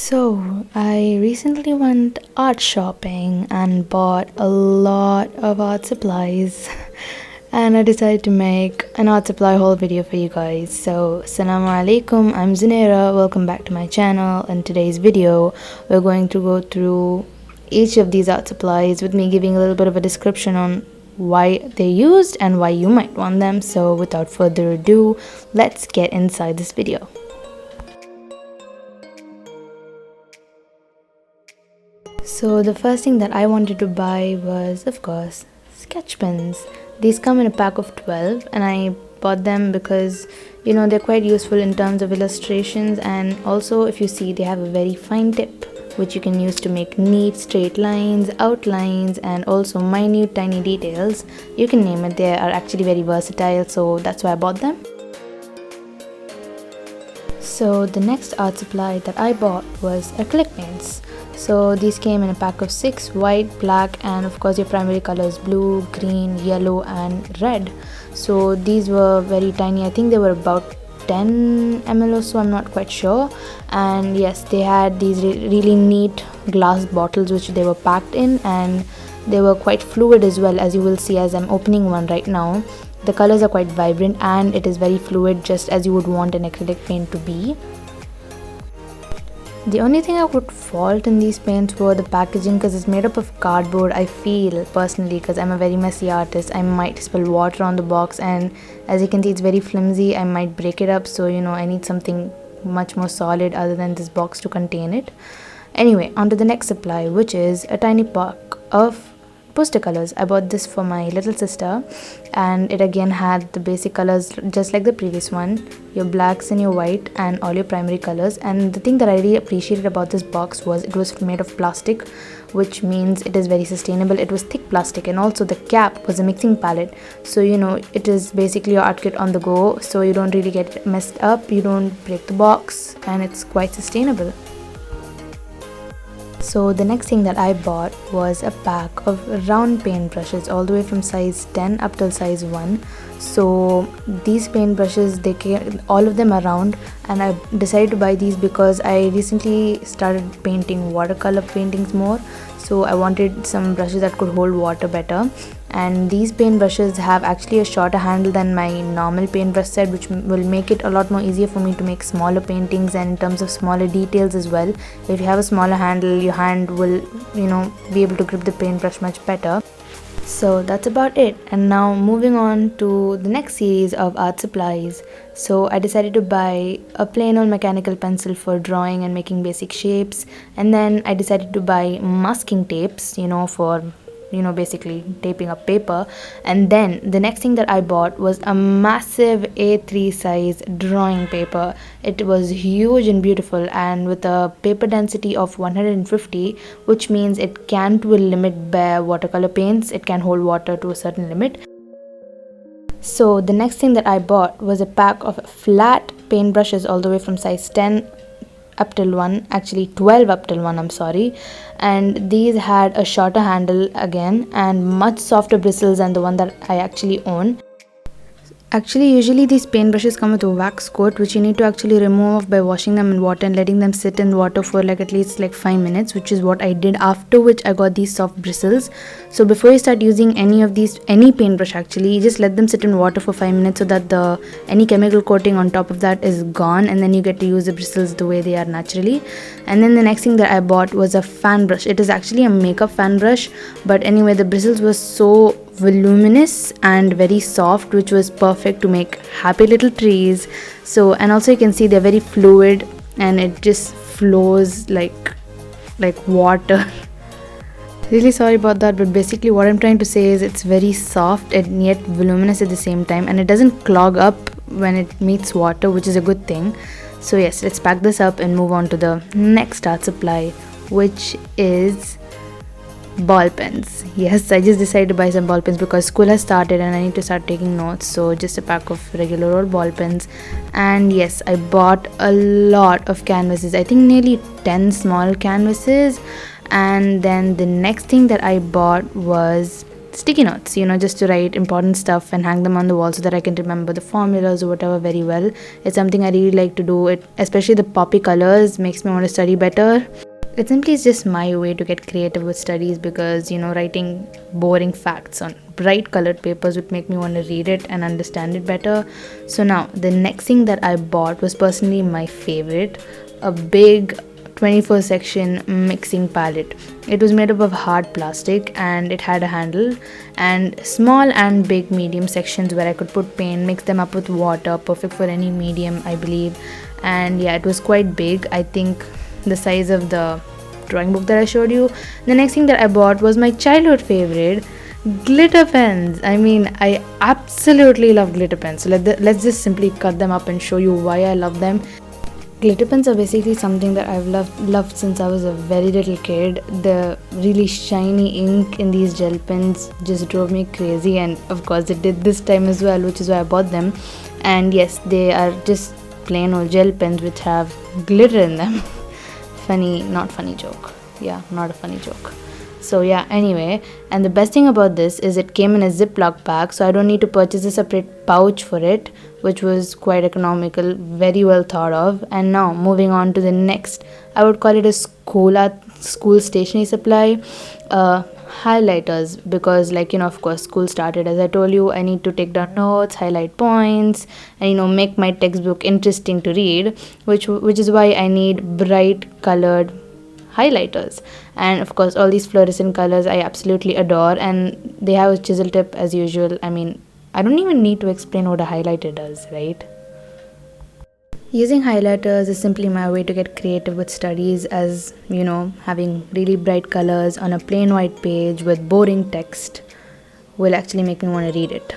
So, I recently went art shopping and bought a lot of art supplies. And I decided to make an art supply haul video for you guys. So, Assalamualaikum, I'm Zunaira. Welcome back to my channel. In today's video, we're going to go through each of these art supplies with me giving a little bit of a description on why they're used and why you might want them. So, without further ado, let's get inside this video. So the first thing that I wanted to buy was, of course, sketch pens. These come in a pack of 12 and I bought them because they're quite useful in terms of illustrations, and also if you see, they have a very fine tip which you can use to make neat straight lines, outlines, and also minute tiny details. You can name it. They are actually very versatile, so that's why I bought them. So the next art supply that I bought was acrylic paints. So these came in a pack of 6: white, black, and of course your primary colors blue, green, yellow, and red. So these were very tiny. I think they were about 10 ml or so, I'm not quite sure. And yes, they had these really neat glass bottles which they were packed in, and they were quite fluid as well, as you will see as I'm opening one right now. The colors are quite vibrant and it is very fluid, just as you would want an acrylic paint to be. The only thing I would fault in these paints were the packaging, because it's made up of cardboard. I feel personally, because I'm a very messy artist, I might spill water on the box, and as you can see it's very flimsy. I might break it up, so I need something much more solid other than this box to contain it. Anyway, on to the next supply, which is a tiny pack of poster colors. I bought this for my little sister, and it again had the basic colors just like the previous one, your blacks and your white and all your primary colors. And the thing that I really appreciated about this box was it was made of plastic, which means it is very sustainable. It was thick plastic, and also the cap was a mixing palette, so it is basically your art kit on the go, so you don't really get messed up, you don't break the box, and it's quite sustainable. So the next thing that I bought was a pack of round paint brushes, all the way from size 10 up till size 1. So these paint brushes, all of them are round, and I decided to buy these because I recently started painting watercolor paintings more, so I wanted some brushes that could hold water better. And these paint brushes have actually a shorter handle than my normal paintbrush set, which will make it a lot more easier for me to make smaller paintings, and in terms of smaller details as well. If you have a smaller handle, your hand will be able to grip the paintbrush much better. So that's about it. And now moving on to the next series of art supplies. So I decided to buy a plain old mechanical pencil for drawing and making basic shapes, and then I decided to buy masking tapes for basically taping up paper. And then the next thing that I bought was a massive A3 size drawing paper. It was huge and beautiful, and with a paper density of 150, which means it can to a limit bear watercolor paints. It can hold water to a certain limit. So the next thing that I bought was a pack of flat paint brushes, all the way from size 10 up till 1, actually 12 up till 1, I'm sorry. And these had a shorter handle again and much softer bristles than the one that I actually own. Actually, usually these paint brushes come with a wax coat, which you need to actually remove off by washing them in water and letting them sit in water for at least 5 minutes, which is what I did, after which I got these soft bristles. So before you start using any paintbrush, actually just let them sit in water for 5 minutes so that any chemical coating on top of that is gone, and then you get to use the bristles the way they are naturally. And then the next thing that I bought was a fan brush. It is actually a makeup fan brush, but anyway, the bristles were so voluminous and very soft, which was perfect to make happy little trees. So, and also you can see they're very fluid and it just flows like water. Really sorry about that, but basically what I'm trying to say is it's very soft and yet voluminous at the same time, and it doesn't clog up when it meets water, which is a good thing. So yes, let's pack this up and move on to the next art supply, which is ball pens. Yes, I just decided to buy some ball pens because school has started and I need to start taking notes, so just a pack of regular old ball pens. And yes, I bought a lot of canvases, I think nearly 10 small canvases. And then the next thing that I bought was sticky notes, just to write important stuff and hang them on the wall so that I can remember the formulas or whatever very well. It's something I really like to do. It, especially the poppy colors, makes me want to study better. It simply is just my way to get creative with studies because, writing boring facts on bright colored papers would make me want to read it and understand it better. So now, the next thing that I bought was personally my favorite, a big 24 section mixing palette. It was made up of hard plastic and it had a handle and small and big medium sections where I could put paint, mix them up with water, perfect for any medium, I believe. And yeah, it was quite big. I think the size of the drawing book that I showed you. The next thing that I bought was my childhood favorite, glitter pens. I mean, I absolutely love glitter pens. So let's just simply cut them up and show you why I love them. Glitter pens are basically something that I've loved since I was a very little kid. The really shiny ink in these gel pens just drove me crazy, and of course it did this time as well, which is why I bought them. And yes, they are just plain old gel pens which have glitter in them. Funny, not funny joke. Yeah, not a funny joke. So yeah, anyway, and the best thing about this is it came in a Ziploc bag, so I don't need to purchase a separate pouch for it, which was quite economical, very well thought of. And now moving on to the next, I would call it a school stationery supply, highlighters, because of course school started. As I told you, I need to take down notes, highlight points, and make my textbook interesting to read, which is why I need bright colored highlighters. And of course all these fluorescent colors I absolutely adore, and they have a chisel tip as usual. I mean, I don't even need to explain what a highlighter does, right? Using highlighters is simply my way to get creative with studies, as having really bright colors on a plain white page with boring text will actually make me want to read it.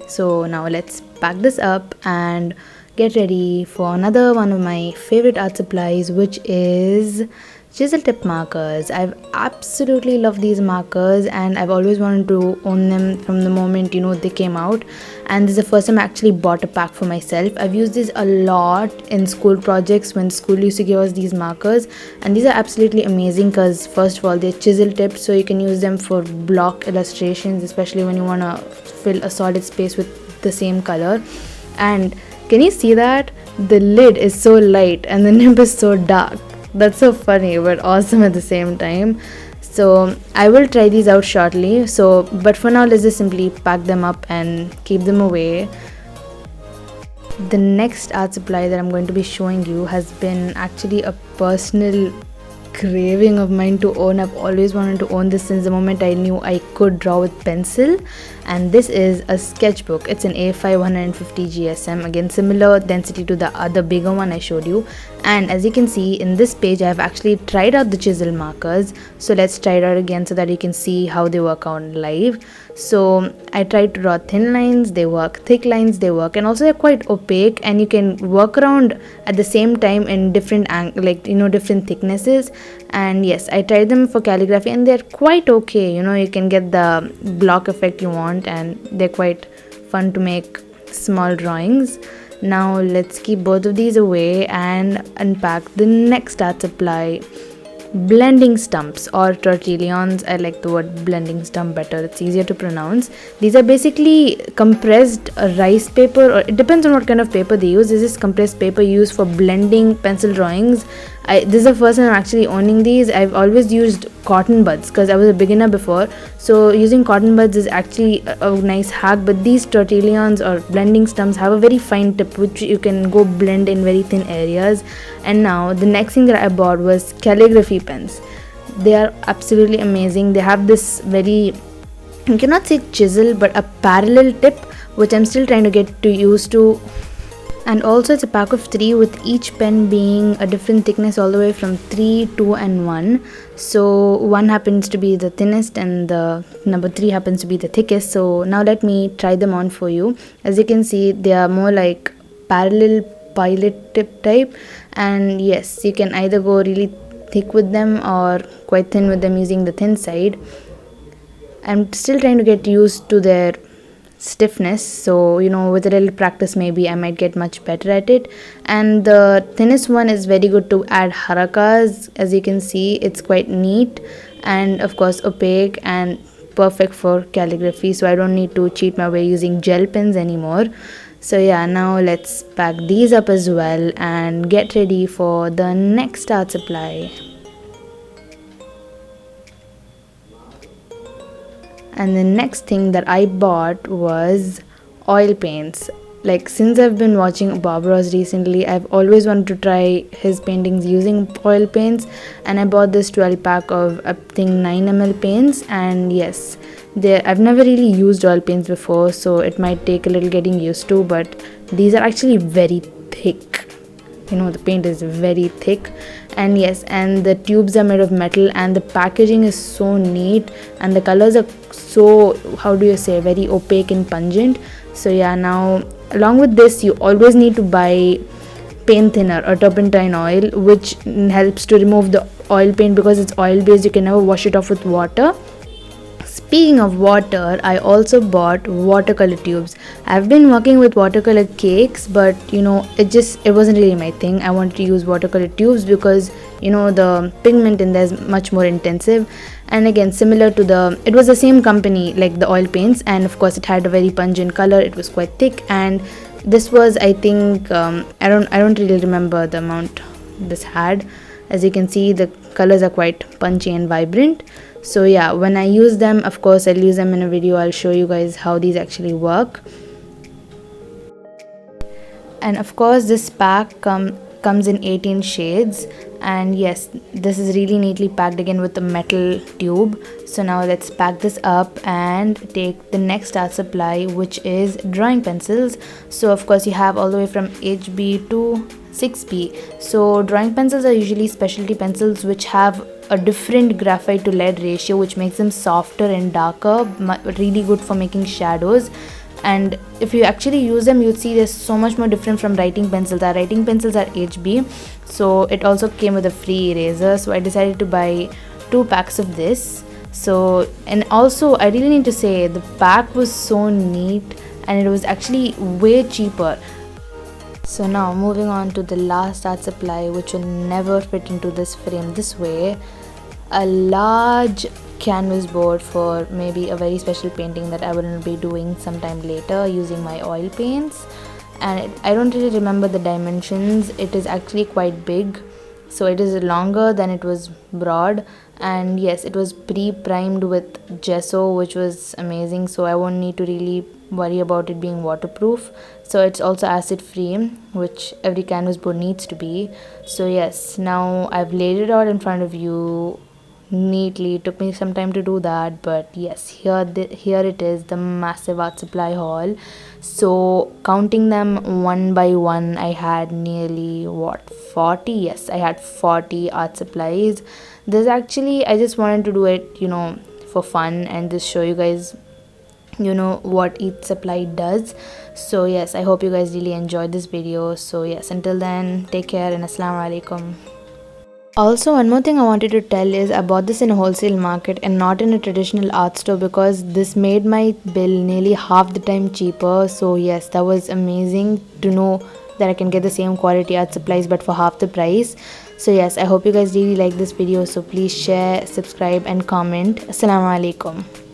So now let's pack this up and get ready for another one of my favorite art supplies, which is chisel tip markers. I've absolutely loved these markers and I've always wanted to own them from the moment they came out, and this is the first time I actually bought a pack for myself. I've used this a lot in school projects when school used to give us these markers, and these are absolutely amazing because first of all they're chisel tipped, so you can use them for block illustrations, especially when you want to fill a solid space with the same color. And can you see that? The lid is so light and the nib is so dark. That's so funny but awesome at the same time. So I will try these out shortly. But for now, let's just simply pack them up and keep them away. The next art supply that I'm going to be showing you has been actually a personal craving of mine to own. I've always wanted to own this since the moment I knew I could draw with pencil, and this is a sketchbook. It's an A5 150 GSM, again similar density to the other bigger one I showed you. And as you can see in this page, I've actually tried out the chisel markers, so let's try it out again so that you can see how they work out live. So I tried to draw thin lines, they work, thick lines, they work, and also they're quite opaque, and you can work around at the same time in different different thicknesses. And yes, I tried them for calligraphy and they're quite okay. You can get the block effect you want, and they're quite fun to make small drawings. Now let's keep both of these away and unpack the next art supply, blending stumps or tortillons. I like the word blending stump better, it's easier to pronounce. These are basically compressed rice paper, or it depends on what kind of paper they use. This is compressed paper used for blending pencil drawings. This is the first time I'm actually owning these. I've always used cotton buds because I was a beginner before, so using cotton buds is actually a nice hack. But these tortillons or blending stumps have a very fine tip which you can go blend in very thin areas. And now the next thing that I bought was calligraphy pens. They are absolutely amazing. They have this very, you cannot say chisel, but a parallel tip, which I'm still trying to get used to. And also it's a pack of 3, with each pen being a different thickness all the way from 3, 2 and 1. So 1 happens to be the thinnest and the number 3 happens to be the thickest. So now let me try them on for you. As you can see, they are more like parallel pilot tip type, and yes, you can either go really thick with them or quite thin with them using the thin side. I'm still trying to get used to their stiffness, so with a little practice maybe I might get much better at it. And the thinnest one is very good to add harakas. As you can see, it's quite neat and of course opaque, and perfect for calligraphy, so I don't need to cheat my way using gel pens anymore. So yeah, now let's pack these up as well and get ready for the next art supply. And the next thing that I bought was oil paints. Like, since I've been watching Bob Ross recently, I've always wanted to try his paintings using oil paints, and I bought this 12 pack of I think 9 ml paints. And yes, I've never really used oil paints before, so it might take a little getting used to, but these are actually very thick. The paint is very thick. And yes, and the tubes are made of metal, and the packaging is so neat, and the colors are so, how do you say, very opaque and pungent. So yeah, now along with this, you always need to buy paint thinner or turpentine oil, which helps to remove the oil paint. Because it's oil based, you can never wash it off with water. Speaking of water, I also bought watercolor tubes. I've been working with watercolor cakes, but it wasn't really my thing. I wanted to use watercolor tubes because the pigment in there is much more intensive. And again, similar to it was the same company like the oil paints, and of course it had a very pungent color. It was quite thick, and this was, I think, I don't really remember the amount this had. As you can see, the colors are quite punchy and vibrant. So yeah, when I use them, of course I'll use them in a video. I'll show you guys how these actually work. And of course this pack comes in 18 shades. And yes, this is really neatly packed again with a metal tube. So now let's pack this up and take the next art supply, which is drawing pencils. So of course you have all the way from HB to 6B. So drawing pencils are usually specialty pencils which have a different graphite to lead ratio, which makes them softer and darker, really good for making shadows. And if you actually use them, you'll see they're so much more different from writing pencils. Our writing pencils are HB, so it also came with a free eraser. So I decided to buy 2 packs of this. So, and also I really need to say, the pack was so neat, and it was actually way cheaper. So now moving on to the last art supply, which will never fit into this frame this way. A large canvas board for maybe a very special painting that I will be doing sometime later using my oil paints. And I don't really remember the dimensions. It is actually quite big, so it is longer than it was broad. And yes, it was pre-primed with gesso, which was amazing, so I won't need to really worry about it being waterproof. So it's also acid free, which every canvas board needs to be. So yes, now I've laid it out in front of you neatly. It took me some time to do that, but yes, here it is, the massive art supply haul. So counting them one by one, I had nearly 40. Yes, I had 40 art supplies. This actually, I just wanted to do it for fun and just show you guys what each supply does. So yes, I hope you guys really enjoyed this video. So yes, until then, take care and Assalamualaikum. Also, one more thing I wanted to tell is I bought this in a wholesale market and not in a traditional art store, because this made my bill nearly half the time cheaper. So yes, that was amazing to know that I can get the same quality art supplies but for half the price. So yes, I hope you guys really like this video. So please share, subscribe and comment. Assalamualaikum.